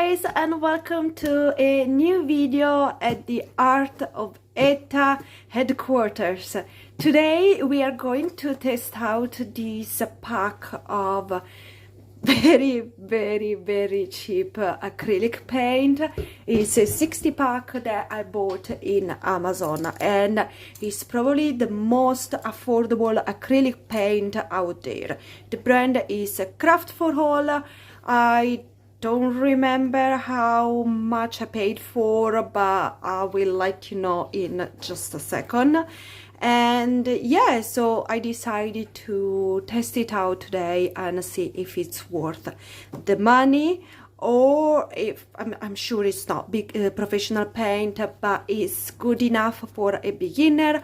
guys, and welcome to a new video at the Art of Etta headquarters. Today we are going to test out this pack of very cheap acrylic paint. It's a 60 pack that I bought in Amazon, and it's probably the most affordable acrylic paint out there. The brand is Craft for All. I don't remember how much I paid for, but I will let you know in just a second. And yeah, so I decided to test it out today and see if it's worth the money, or if I'm sure it's not big professional paint, but it's good enough for a beginner,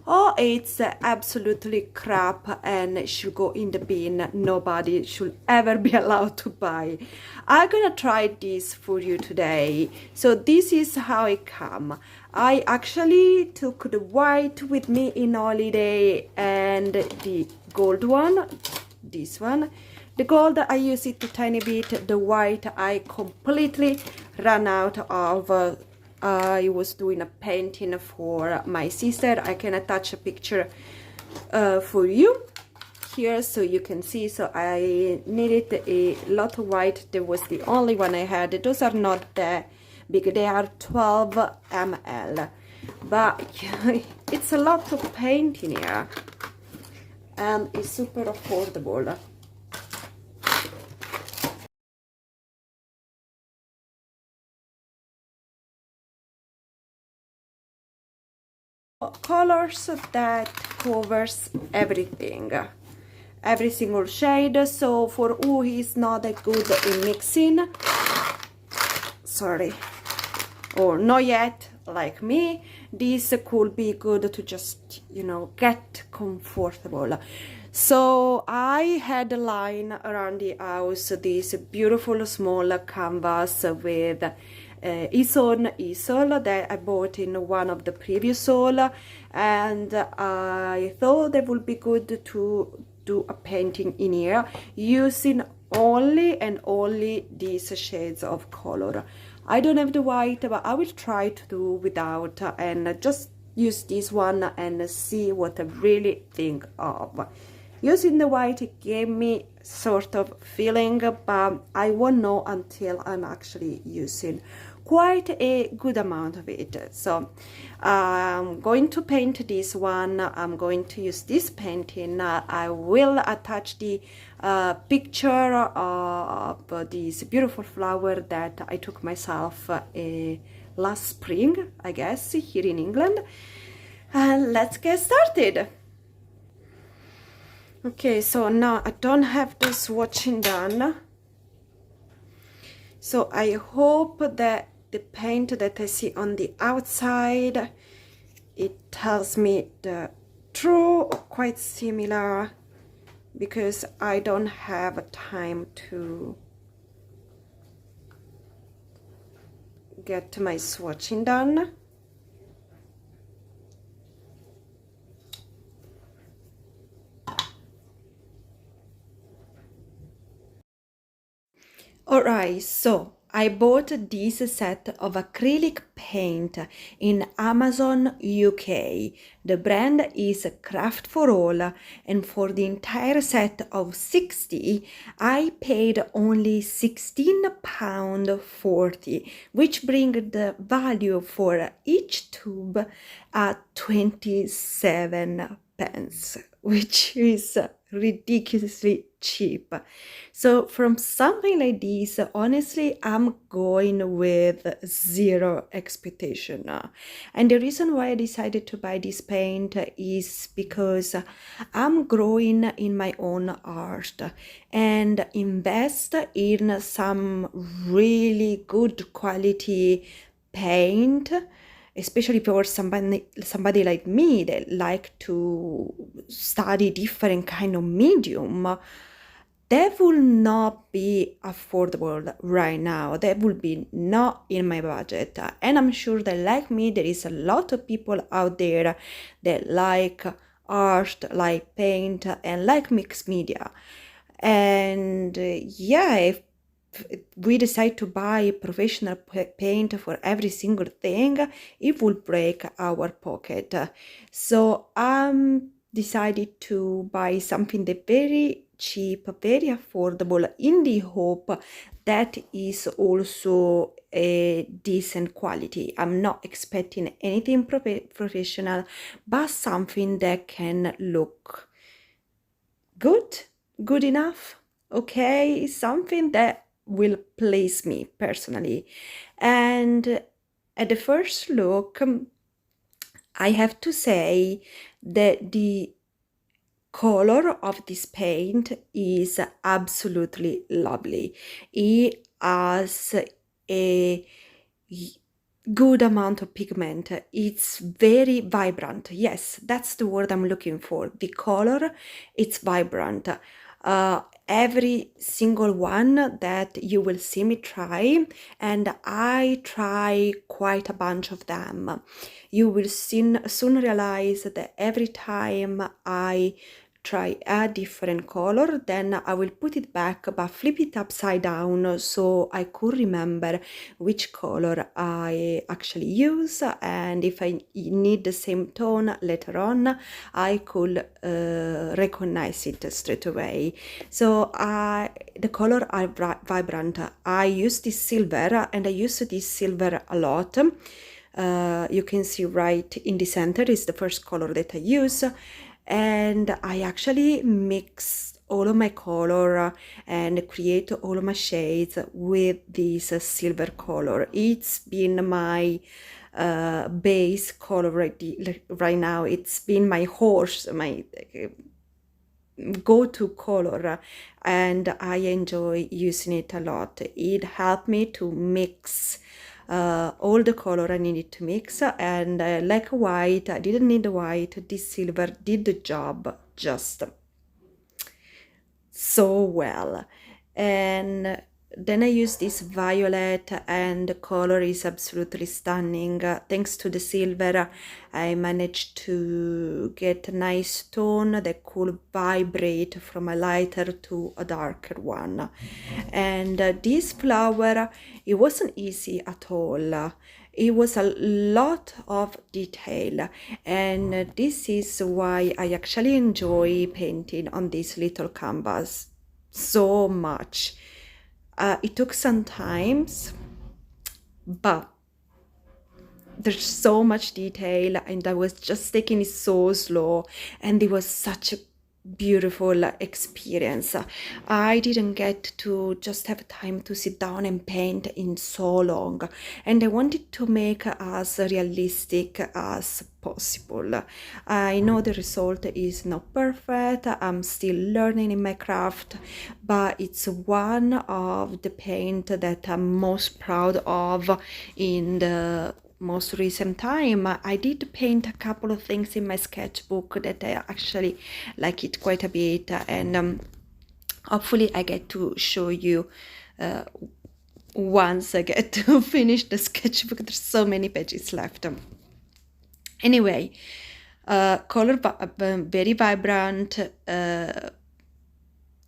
or it's absolutely crap and should go in the bin. Nobody should ever be allowed to buy. I'm gonna try this for you today. So this is how it come. I actually took the white with me in holiday and the gold one, this one. The gold I use it a tiny bit, the white I completely ran out of. I was doing a painting for my sister. I can attach a picture for you here so you can see. So I needed a lot of white. That was the only one I had. Those are not that big. They are 12 ml. But it's a lot of paint in here. And it's super affordable. Colors that covers everything, every single shade. So for who is not that good in mixing, sorry, or not yet like me, this could be good to just, you know, get comfortable. So I had a line around the house, this beautiful small canvas with easel that I bought in one of the previous haul, and I thought that would be good to do a painting in here using only these shades of color. I don't have the white, but I will try to do without and just use this one and see what I really think of. Using the white, it gave me sort of feeling, but I won't know until I'm actually using quite a good amount of it. So I'm going to paint this one. I'm going to use this painting. I will attach the picture of this beautiful flower that I took myself last spring, I guess, here in England. And let's get started. Okay, so now I don't have the swatching done. So I hope that the paint that I see on the outside, it tells me the true or quite similar, because I don't have time to get my swatching done. Alright, so I bought this set of acrylic paint in Amazon UK. The brand is Craft for All, and for the entire set of 60 I paid only £16.40, which brings the value for each tube at 27 pence, which is ridiculously cheap. So from something like this, honestly, I'm going with zero expectation. And the reason why I decided to buy this paint is because I'm growing in my own art and invest in some really good quality paint, especially for somebody like me that like to study different kind of medium. That will not be affordable right now. That will be not in my budget. And I'm sure that like me, there is a lot of people out there that like art, like paint, and like mixed media. And yeah, we decide to buy professional paint for every single thing, it will break our pocket. So decided to buy something that very cheap, very affordable, in the hope that is also a decent quality. I'm not expecting anything professional, but something that can look good enough, okay, something that will please me personally. And at the first look, I have to say that the color of this paint is absolutely lovely. It has a good amount of pigment. It's very vibrant. Yes, that's the word I'm looking for. The color, it's vibrant. Every single one that you will see me try, and I try quite a bunch of them, you will soon realize that every time I try a different color, then I will put it back but flip it upside down so I could remember which color I actually use, and if I need the same tone later on, I could recognize it straight away. So the color are vibrant. I use this silver, and I use this silver a lot. You can see right in the center is the first color that I use, and I actually mix all of my color and create all of my shades with this silver color. It's been my base color right now. It's been my horse, my go-to color, and I enjoy using it a lot. It helped me to mix all the color I needed to mix, and like white, I didn't need the white. This silver did the job just so well. And then I use this violet, and the color is absolutely stunning. Thanks to the silver, I managed to get a nice tone that could vibrate from a lighter to a darker one. And this flower, it wasn't easy at all. It was a lot of detail, and this is why I actually enjoy painting on this little canvas so much. It took some time, but there's so much detail, and I was just taking it so slow, and it was such a beautiful experience. I didn't get to just have time to sit down and paint in so long, and I wanted to make as realistic as possible. I know the result is not perfect. I'm still learning in my craft, but it's one of the paint that I'm most proud of in the most recent time. I did paint a couple of things in my sketchbook that I actually like it quite a bit, and hopefully I get to show you once I get to finish the sketchbook. There's so many pages left. Anyway, color very vibrant.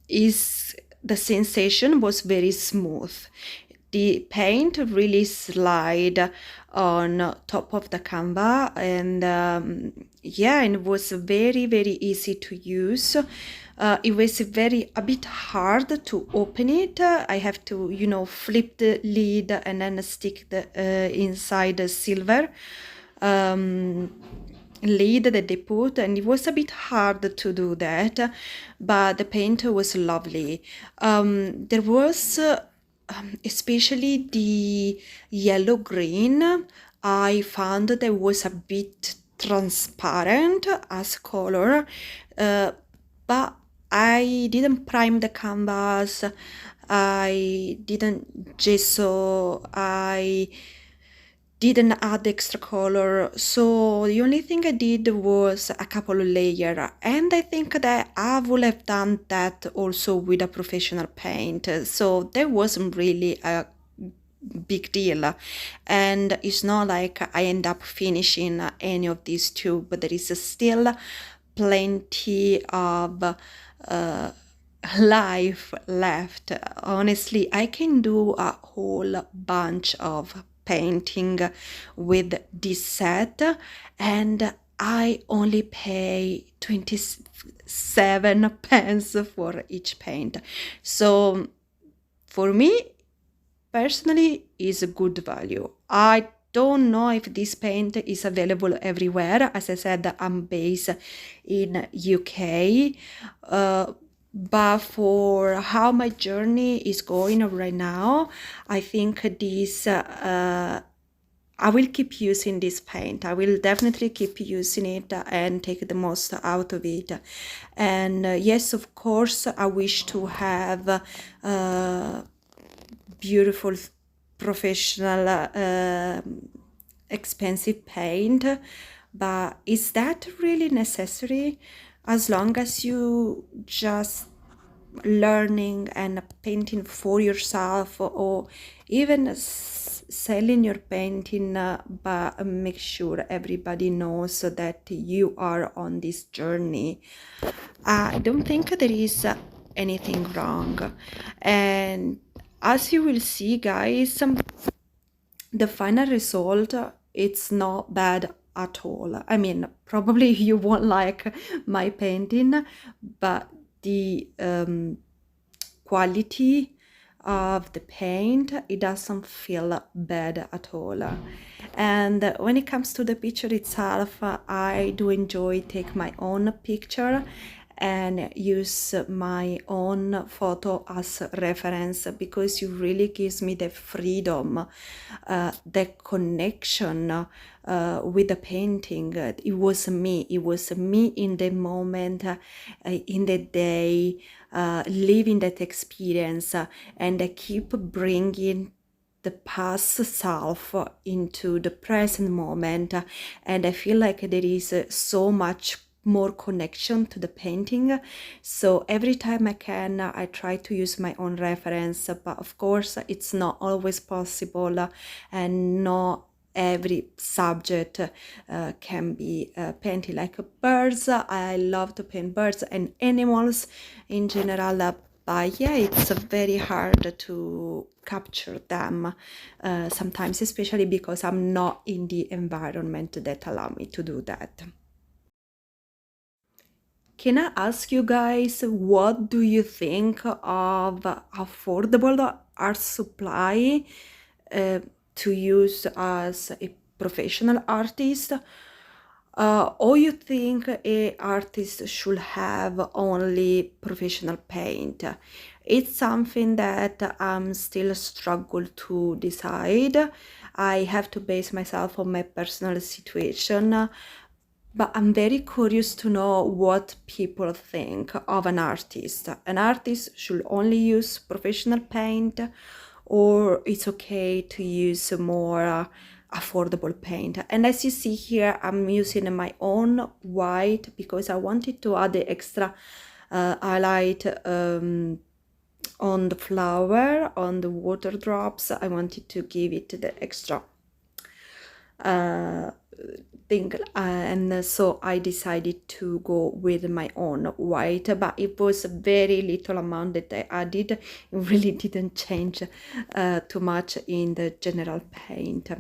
Is the sensation was very smooth. The paint really slide on top of the canvas, and yeah, and it was very easy to use. It was a bit hard to open it. I have to flip the lid and then stick the inside the silver lid that they put, and it was a bit hard to do that, but the paint was lovely. There was especially the yellow green, I found that it was a bit transparent as color, but I didn't prime the canvas, I didn't gesso, I didn't add extra color, so the only thing I did was a couple of layers, and I think that I would have done that also with a professional paint, so there wasn't really a big deal, and it's not like I end up finishing any of these two, but there is still plenty of life left. Honestly, I can do a whole bunch of painting with this set, and I only pay 27 pence for each paint. So for me personally is a good value. I don't know if this paint is available everywhere. As I said, I'm based in UK, but for how my journey is going right now, I think this I will keep using this paint. I will definitely keep using it and take the most out of it. And yes, of course, I wish to have beautiful professional expensive paint, but is that really necessary? As long as you just learning and painting for yourself, or even selling your painting, but make sure everybody knows that you are on this journey. I don't think there is anything wrong. And as you will see, guys, the final result, it's not bad at all. I mean, probably you won't like my painting, but the quality of the paint, it doesn't feel bad at all. And when it comes to the picture itself, I do enjoy take my own picture and use my own photo as reference, because it really gives me the freedom, the connection with the painting. It was me in the moment, in the day, living that experience, and I keep bringing the past self into the present moment, and I feel like there is so much more connection to the painting. So every time I can, I try to use my own reference, but of course it's not always possible, and not every subject can be painted. Like birds, I love to paint birds and animals in general, but yeah, it's very hard to capture them sometimes, especially because I'm not in the environment that allow me to do that. Can I ask you guys, what do you think of affordable art supply to use as a professional artist? Or you think a artist should have only professional paint? It's something that I'm still struggle to decide. I have to base myself on my personal situation, but I'm very curious to know what people think of an artist. An artist should only use professional paint, or it's okay to use more affordable paint. And as you see here, I'm using my own white because I wanted to add the extra highlight on the flower, on the water drops. I wanted to give it the extra thing, and so I decided to go with my own white, but it was a very little amount that I added. It really didn't change too much in the general paint.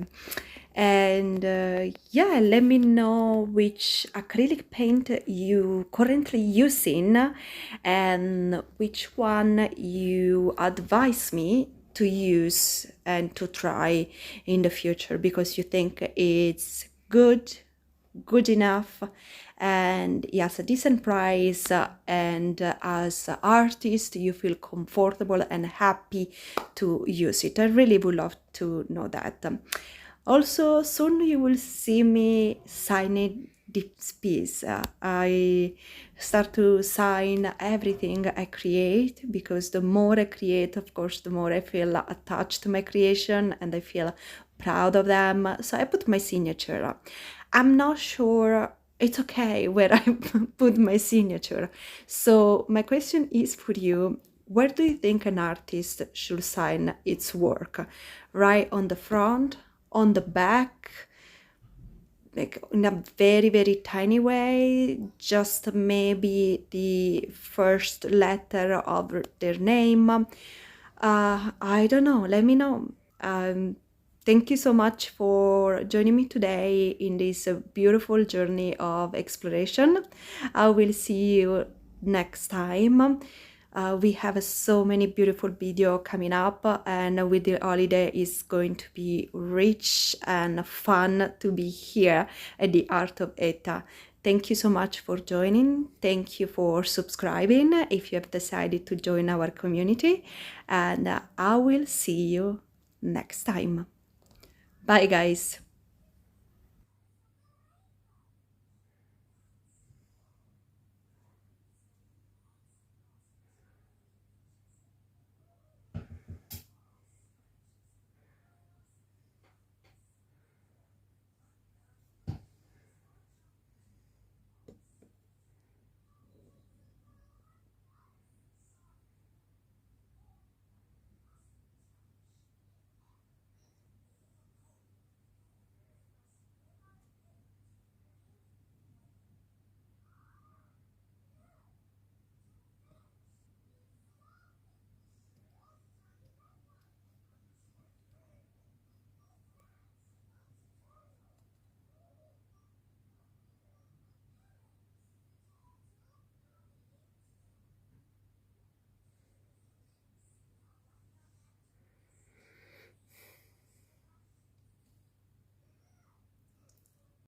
And yeah, let me know which acrylic paint you currently using, and which one you advise me to use and to try in the future, because you think it's good enough, and yes, a decent price, and as an artist you feel comfortable and happy to use it. I really would love to know that. Also, soon you will see me signing this piece. I start to sign everything I create, because the more I create, of course, the more I feel attached to my creation and I feel proud of them. So I put my signature. I'm not sure it's okay where I put my signature. So my question is for you: where do you think an artist should sign its work? Right on the front, on the back, like in a very, very tiny way, just maybe the first letter of their name. I don't know, let me know. Thank you so much for joining me today in this beautiful journey of exploration. I will see you next time. We have so many beautiful video coming up, and with the holiday is going to be rich and fun to be here at the Art of Etta. Thank you so much for joining. Thank you for subscribing if you have decided to join our community, and I will see you next time. Bye guys.